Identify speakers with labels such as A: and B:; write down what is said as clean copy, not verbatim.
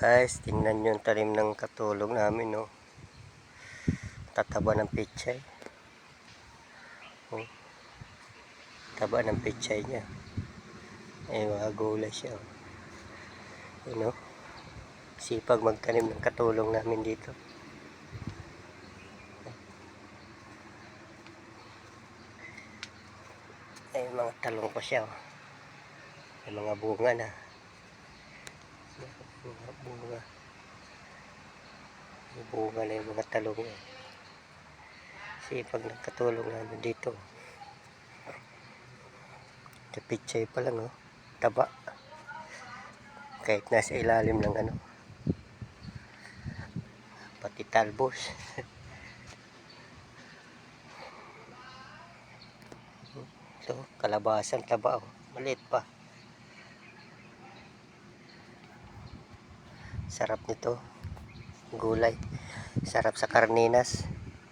A: Guys, tingnan nyo yung talim ng katulong namin, no. Tataba ng pichay. Oh, taba ng pichay niya. Ay, mga gulay siya. You know, sipag magtanim ng katulong namin dito. Ay, mga talong pa siya. May mga bunga na. Mga bunga. May bunga na yung mga talong. Sipag ng katulong namin dito. Pichay pa lang, oh. Taba. Kahit nasa ilalim ng ano. Pati talbos. So, kalabasan taba, oh. Maliit pa. Sarap nito. Gulay. Sarap sa karninas.